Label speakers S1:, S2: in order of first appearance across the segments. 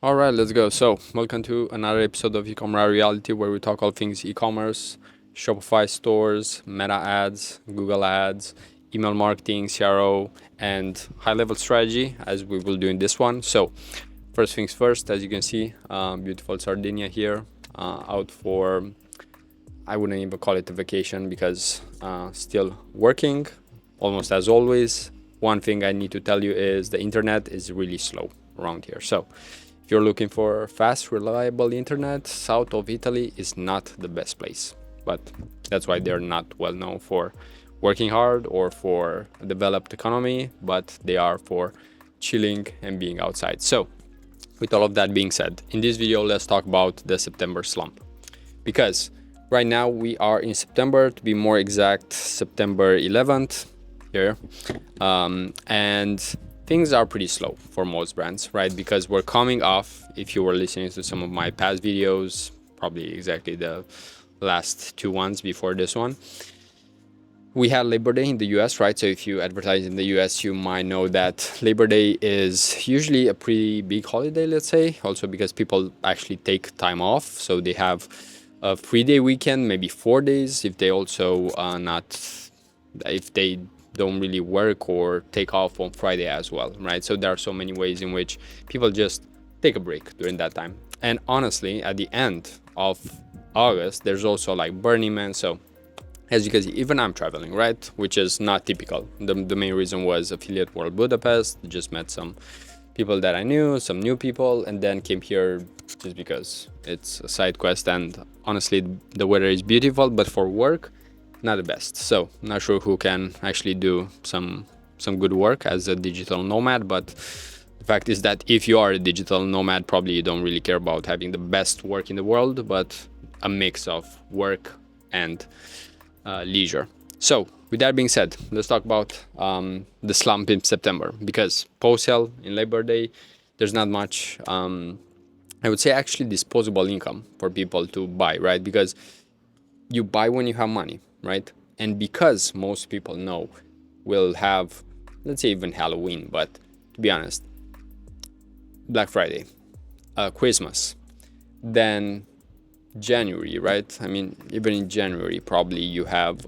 S1: All right, let's go. So, welcome to another episode of eCom Reality where we talk all things e-commerce, Shopify stores, Meta ads, Google ads, email marketing, CRO, and high-level strategy as we will do in this one. So, first things first, as you can see, beautiful Sardinia here, out for, I wouldn't even call it a vacation because still working, almost as always. One thing I need to tell you is the internet is really slow around here. So, if you're looking for fast, reliable internet, south of Italy is not the best place. But that's why they're not well known for working hard or for a developed economy, but they are for chilling and being outside. So, with all of that being said, in this video, let's talk about the September slump. Because right now we are in September, to be more exact, September 11th here. And things are pretty slow for most brands, right? Because we're coming off, if you were listening to some of my past videos, probably exactly the last two ones before this one, we had Labor Day in the US, right? So if you advertise in the US, you might know that Labor Day is usually a pretty big holiday, let's say, also because people actually take time off. So they have a 3-day weekend, maybe 4 days, if they also if they don't really work or take off on Friday as well, right? So there are so many ways in which people just take a break during that time. And honestly, at the end of August, there's also like Burning Man. So as you can see, even I'm traveling, right? Which is not typical. The main reason was Affiliate World Budapest. Just met some people that I knew, some new people, and then came here just because it's a side quest. And honestly, the weather is beautiful, but for work, not the best. So not sure who can actually do some good work as a digital nomad, but the fact is that if you are a digital nomad, probably you don't really care about having the best work in the world, but a mix of work and leisure. So with that being said, let's talk about the slump in September, because post-sale in Labor Day, there's not much, I would say actually disposable income for people to buy, right? Because you buy when you have money, right? And because most people know we'll have, let's say even Halloween, but to be honest, Black Friday, Christmas, then January, right? I mean, even in January, probably you have,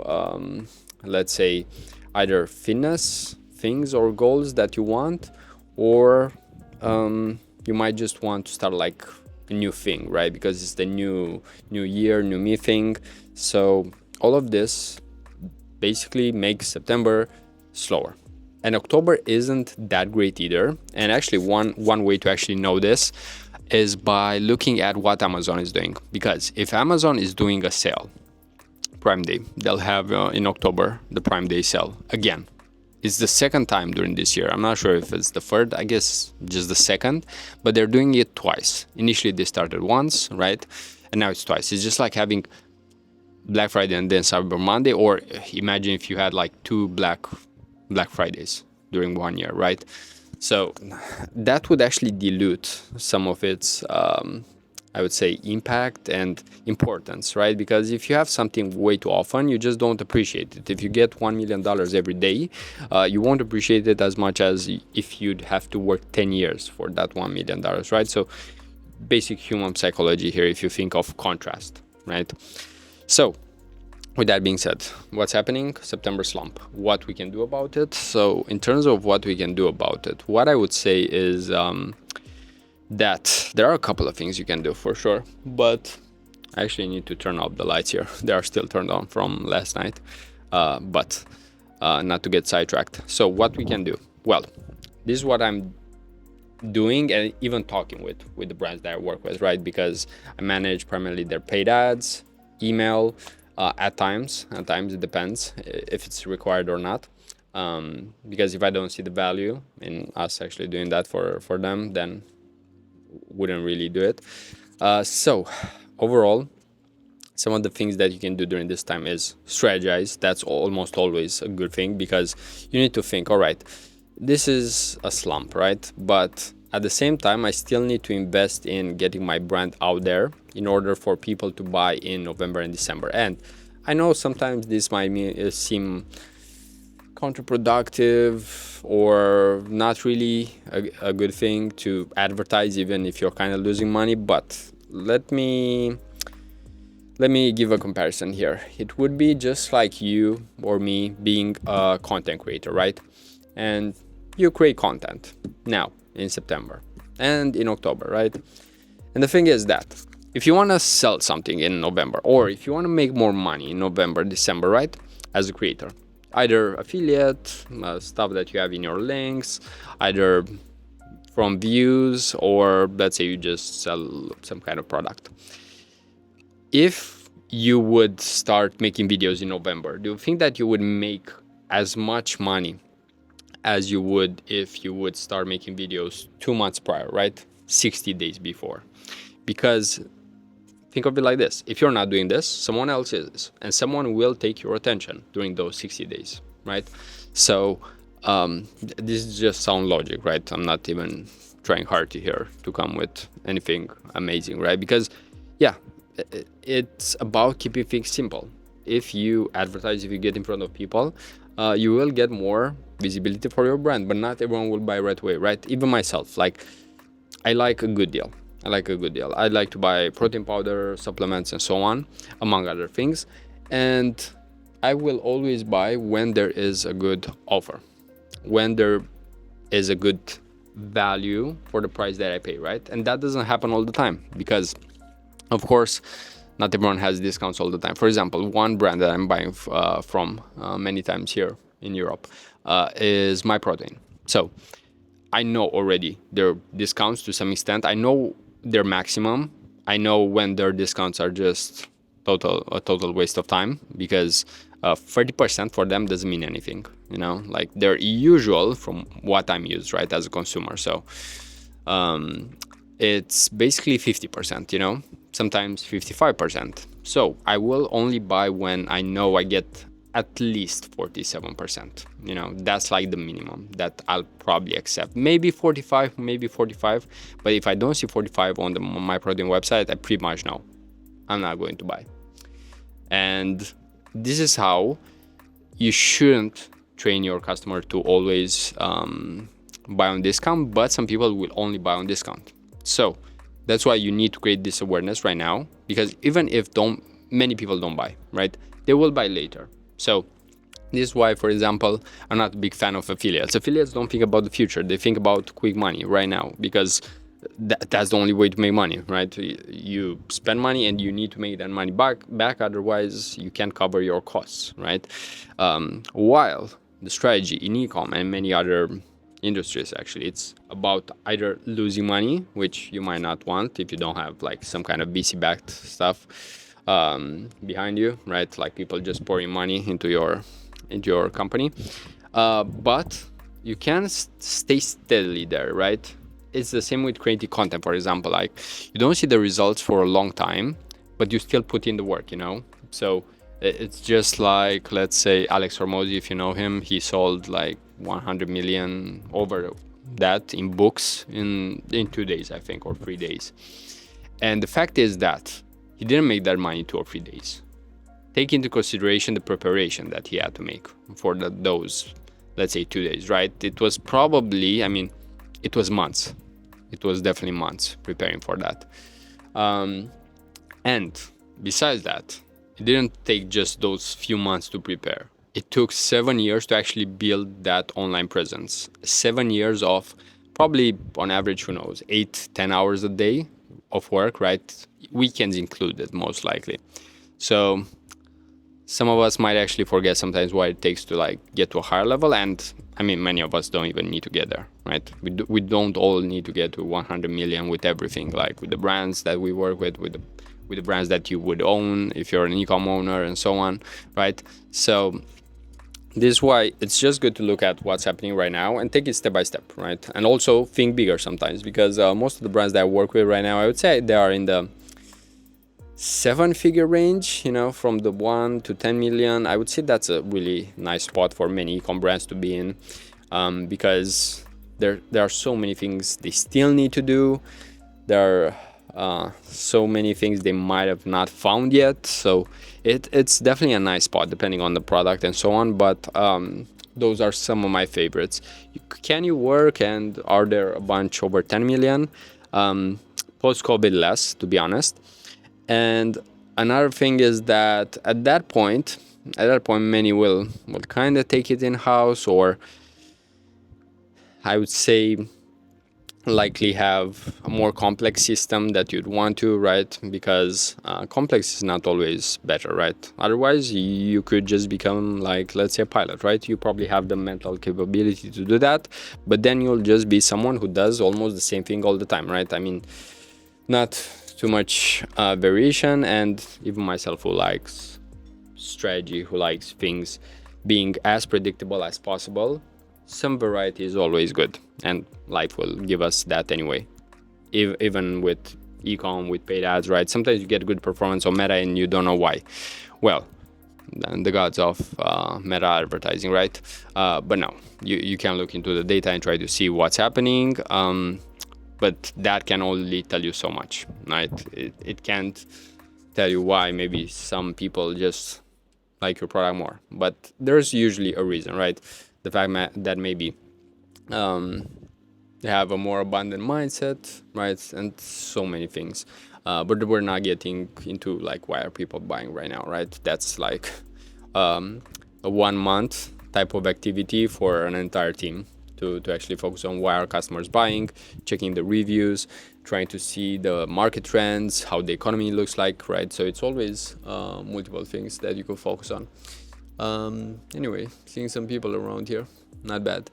S1: let's say, either fitness things or goals that you want, or you might just want to start like a new thing, right? Because it's the new year, new me thing. So all of this basically makes September slower. And October isn't that great either. And actually, one way to actually know this is by looking at what Amazon is doing. Because if Amazon is doing a sale, Prime Day, they'll have in October the Prime Day sale again. It's the second time during this year. I'm not sure if it's the third, I guess just the second, but they're doing it twice. Initially, they started once, right? And now it's twice. It's just like having Black Friday and then Cyber Monday, or imagine if you had like two Black Fridays during 1 year, right? So that would actually dilute some of its, I would say, impact and importance, right? Because if you have something way too often, you just don't appreciate it. If you get $1 million every day, you won't appreciate it as much as if you'd have to work 10 years for that $1 million, right? So basic human psychology here, if you think of contrast, right? So with that being said, what's happening? September slump. What we can do about it? So in terms of what we can do about it, what I would say is that there are a couple of things you can do for sure, but I actually need to turn off the lights here. They are still turned on from last night, but not to get sidetracked. So what we can do? Well, this is what I'm doing and even talking with the brands that I work with, right? Because I manage primarily their paid ads, email, at times it depends if it's required or not, because if I don't see the value in us actually doing that for them, then wouldn't really do it. So overall, some of the things that you can do during this time is strategize. That's almost always a good thing, because you need to think, all right, this is a slump, right? But at the same time, I still need to invest in getting my brand out there in order for people to buy in November and December. And I know sometimes this might seem counterproductive or not really a good thing to advertise, even if you're kind of losing money. But let me give a comparison here. It would be just like you or me being a content creator, right? And you create content now in September and in October, right? And the thing is that if you want to sell something in November, or if you want to make more money in November, December, right? As a creator, either affiliate, stuff that you have in your links, either from views, or let's say you just sell some kind of product. If you would start making videos in November, do you think that you would make as much money as you would if you would start making videos 2 months prior, right? 60 days before. Because think of it like this. If you're not doing this, someone else is, and someone will take your attention during those 60 days, right? So this is just sound logic, right? I'm not even trying hard to here to come with anything amazing, right? Because yeah, it's about keeping things simple. If you advertise, if you get in front of people, you will get more visibility for your brand, but not everyone will buy right away, right? Even myself, like, I like a good deal. I like to buy protein powder, supplements, and so on, among other things. And I will always buy when there is a good offer, when there is a good value for the price that I pay, right? And that doesn't happen all the time because, of course, not everyone has discounts all the time. For example, one brand that I'm buying from many times here in Europe is My Protein. So I know already their discounts to some extent. I know their maximum. I know when their discounts are just a total waste of time, because 30% for them doesn't mean anything, you know, like they're usual from what I'm used, right, as a consumer. So it's basically 50%, you know, sometimes 55%. So I will only buy when I know I get at least 47%. You know, that's like the minimum that I'll probably accept. Maybe 45, maybe 45. But if I don't see 45 on the My Protein website, I pretty much know I'm not going to buy. And this is how you shouldn't train your customer to always buy on discount, but some people will only buy on discount. So that's why you need to create this awareness right now, because even if many people don't buy, right, they will buy later. So this is why, for example, I'm not a big fan of affiliates. Affiliates don't think about the future. They think about quick money right now, because that's the only way to make money, right? You spend money and you need to make that money back. Otherwise, you can't cover your costs, right? While the strategy in eCom and many other industries, actually, it's about either losing money, which you might not want if you don't have like some kind of VC-backed stuff behind you, right? Like people just pouring money into your company, but you can stay steadily there, right? It's the same with creating content, for example. Like you don't see the results for a long time, but you still put in the work, you know? So it's just like, let's say Alex Hormozy, if you know him, he sold like 100 million over that in books in 2 days, I think, or 3 days. And the fact is that he didn't make that money in 2 or 3 days. Take into consideration the preparation that he had to make for those, let's say, 2 days, right? It was probably, it was months. It was definitely months preparing for that. And besides that, it didn't take just those few months to prepare. It took 7 years to actually build that online presence. 7 years of probably, on average, who knows, 8-10 hours a day of work, right? Weekends included, most likely. So some of us might actually forget sometimes what it takes to like get to a higher level. And many of us don't even need to get there, right? We don't all need to get to 100 million with everything, like with the brands that we work with the brands that you would own if you're an eCom owner and so on, right? So this is why it's just good to look at what's happening right now and take it step by step, right? And also think bigger sometimes, because most of the brands that I work with right now, I would say they are in the 7-figure range, you know, from the 1 to 10 million. I would say that's a really nice spot for many ecom brands to be in, because there are so many things they still need to do. There so many things they might have not found yet. So it's definitely a nice spot depending on the product and so on. But those are some of my favorites. Can you work, and are there a bunch over 10 million? Post-COVID less, to be honest. And another thing is that at that point, many will kind of take it in-house, or I would say likely have a more complex system that you'd want to, right? Because complex is not always better, right? Otherwise, you could just become like, let's say, a pilot, right? You probably have the mental capability to do that, but then you'll just be someone who does almost the same thing all the time, right? I mean, not too much variation. And even myself, who likes strategy, who likes things being as predictable as possible, some variety is always good, and life will give us that anyway. Even with eCom, with paid ads, right? Sometimes you get good performance on Meta and you don't know why. Well, the gods of Meta advertising, right? But no, you can look into the data and try to see what's happening. But that can only tell you so much, right? It can't tell you why maybe some people just like your product more. But there's usually a reason, right? The fact that maybe they have a more abundant mindset, right? And so many things. But we're not getting into like, why are people buying right now, right? That's like a 1 month type of activity for an entire team to actually focus on why are customers buying, checking the reviews, trying to see the market trends, how the economy looks like, right? So it's always multiple things that you can focus on. Anyway, seeing some people around here, not bad.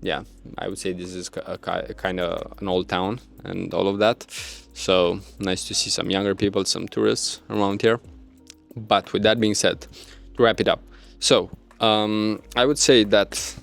S1: Yeah, I would say this is kind of an old town and all of that. So nice to see some younger people, some tourists around here. But with that being said, to wrap it up, so I would say that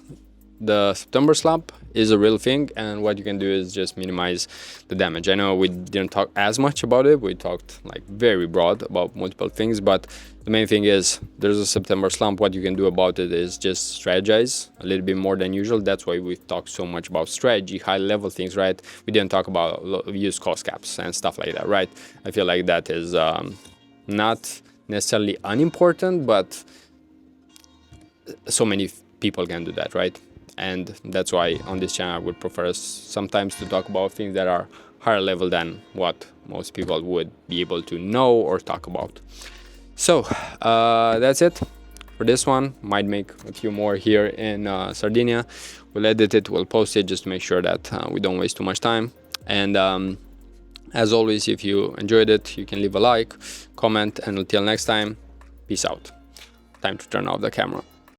S1: the September Slump is a real thing, and what you can do is just minimize the damage. I know we didn't talk as much about it. We talked like very broad about multiple things, but the main thing is there's a September Slump. What you can do about it is just strategize a little bit more than usual. That's why we talked so much about strategy, high level things, right? We didn't talk about use cost caps and stuff like that, right? I feel like that is not necessarily unimportant, but so many people can do that, right? And that's why on this channel I would prefer sometimes to talk about things that are higher level than what most people would be able to know or talk about. So that's it for this one. Might make a few more here in Sardinia. We'll edit it, we'll post it just to make sure that we don't waste too much time. And as always, if you enjoyed it, you can leave a like, comment, and until next time, peace out. Time to turn off the camera.